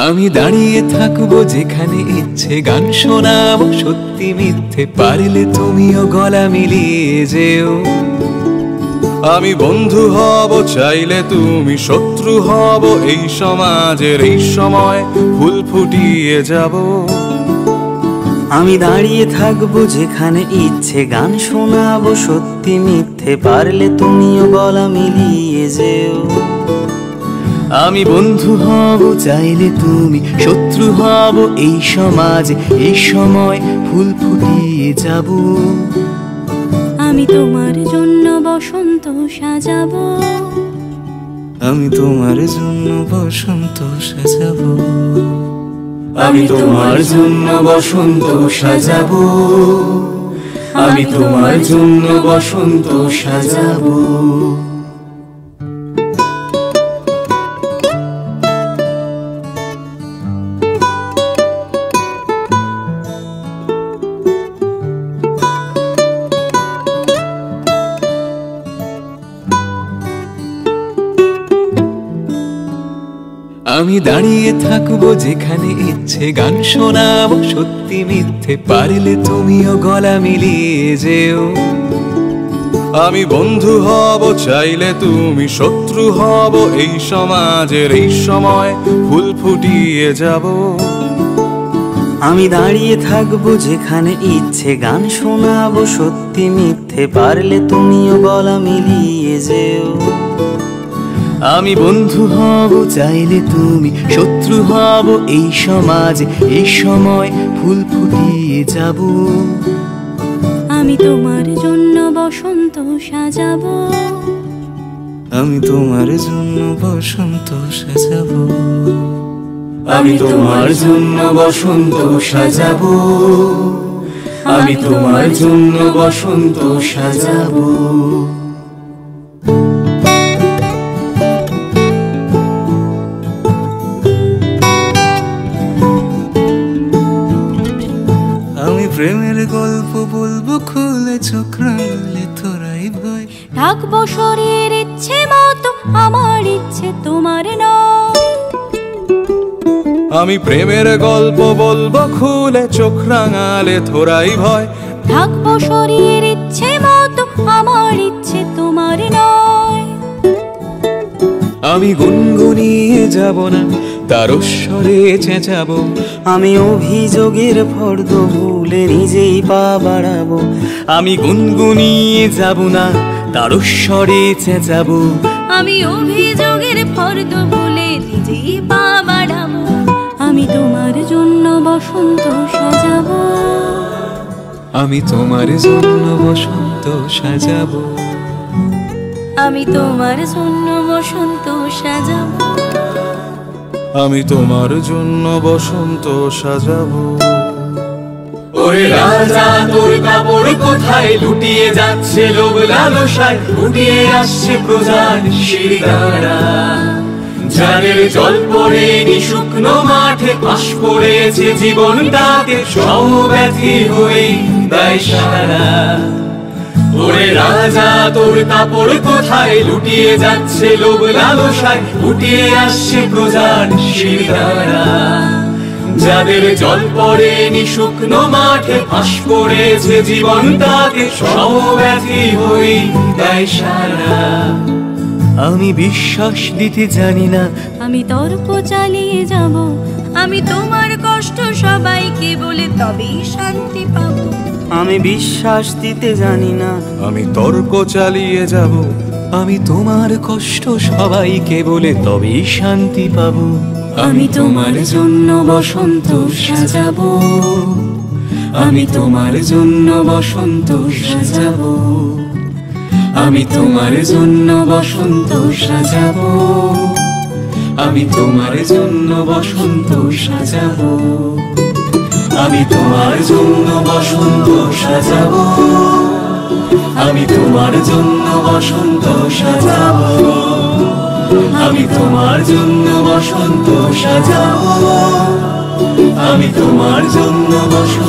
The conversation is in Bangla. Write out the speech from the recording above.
আমি দাঁড়িয়ে থাকবো যেখানে ইচ্ছে, গান শোনাবো সত্যি মিথ্যে, পারলে তুমিও গলা মিলিয়ে যেও। আমি বন্ধু হব চাইলে তুমি শত্রু হব, এই সমাজের এই সময় ফুল ফুটিয়ে যাব। আমি দাঁড়িয়ে থাকবো যেখানে ইচ্ছে, গান শোনাবো সত্যি মিথ্যে, পারলে তুমিও গলা মিলিয়ে যেও। আমি বন্ধু হব চাইলে তুমি শত্রু হব, এই সমাজে এই সময় ফুল ফুটিয়ে যাব। আমি তোমার জন্য বসন্ত সাজাবো, আমি তোমার জন্য বসন্ত সাজাবো, আমি তোমার জন্য বসন্ত সাজাবো, আমি তোমার জন্য বসন্ত সাজাবো। আমি দাঁড়িয়ে থাকবো যেখানে ইচ্ছে, গান শোনাবো সত্যি মিথ্যে, পারলে তুমিও গলা মিলিয়ে যেও। আমি বন্ধু হব চাইলে তুমি শত্রু হব, এই সমাজের এই সময় ফুল ফুটিয়ে যাব। আমি দাঁড়িয়ে থাকবো যেখানে ইচ্ছে, গান শোনাবো সত্যি মিথ্যে, পারলে তুমিও গলা মিলিয়ে যেও। আমি বন্ধু হব চাইলে তুমি শত্রু হব, এই সমাজে এই সময় ফুল ফুটিয়ে যাব। আমি তোমার জন্য বসন্ত সাজাবো, আমি তোমার জন্য বসন্ত সাজাবো, আমি তোমার জন্য বসন্ত সাজাবো, আমি তোমার জন্য বসন্ত সাজাবো। আমি প্রেমের গল্প বলবো খুলে, চোখ রাঙালে তোরাই ভয়, ঢাকবো শরীর ইচ্ছে মতো, আমার ইচ্ছে তোমার নয়। আমি প্রেমের গল্প বলবো খুলে, চোখ রাঙালে থোড়াই ভয়, ঢাকবো শরীর ইচ্ছে মতো, আমার ইচ্ছে তোমার নয়। আমি গুনগুনিয়ে যাব না, তারস্বরে চেঁচাবো, আমি অভিযোগের ফর্দ ভুলে নিজেই পা বাড়াবো, আমি গুনগুনিয়ে যাব না, তারস্বরে চেঁচাবো, আমি অভিযোগের ফর্দ ভুলে নিজেই পা বাড়াবো। আমি তোমার জন্য বসন্ত সাজাবো, আমি তোমার জন্য বসন্ত সাজাবো, আমি তোমার জন্য বসন্ত সাজাবো, আমি তোমার জন্য বসন্ত সাজাবো। ওরে রাজা তোর কাপড় কোথায় লুটিয়ে যাচ্ছে লোভ লালসায়, উঠিয়ে আসছে প্রজার শিরদাঁড়া। জানের জল পড়েনি শুকনো মাঠে, পাশ পড়েছে জীবনটাকে সমব্যথী হয়ে দেয় সারা। ওরে রাজা তোর কাপড় কোথায় লুটিয়ে যাচ্ছে লোভ লালসায়, উঠিয়ে আসছে প্রজার শিরদাঁড়া। যাদের জল পড়েনি শুকনো মাঠে, পাশ পড়েছে জীবনটাকে সমব্যথী হয়ে দেয় সারা। আমি বিশ্বাস দিতে জানি না, আমি তর্ক চালিয়ে যাব, আমি তোমার কষ্ট সবাইকে বলে তবেই শান্তি পাবো। আমি বিশ্বাস দিতে জানি না, আমি তর্ক চালিয়ে যাব, আমি তোমার কষ্ট সবাইকে বলে তবেই শান্তি পাবো। আমি তোমার জন্য বসন্ত সাজাবো, আমি তোমার জন্য বসন্ত সাজাবো, আমি তোমার জন্য বসন্ত সাজাবো, আমি তোমার জন্য বসন্ত সাজাবো, আমি তোমার জন্য বসন্ত সাজাবো, আমি তোমার জন্য বসন্ত সাজাবো, আমি তোমার জন্য বসন্ত সাজাবো, আমি তোমার জন্য বসন্ত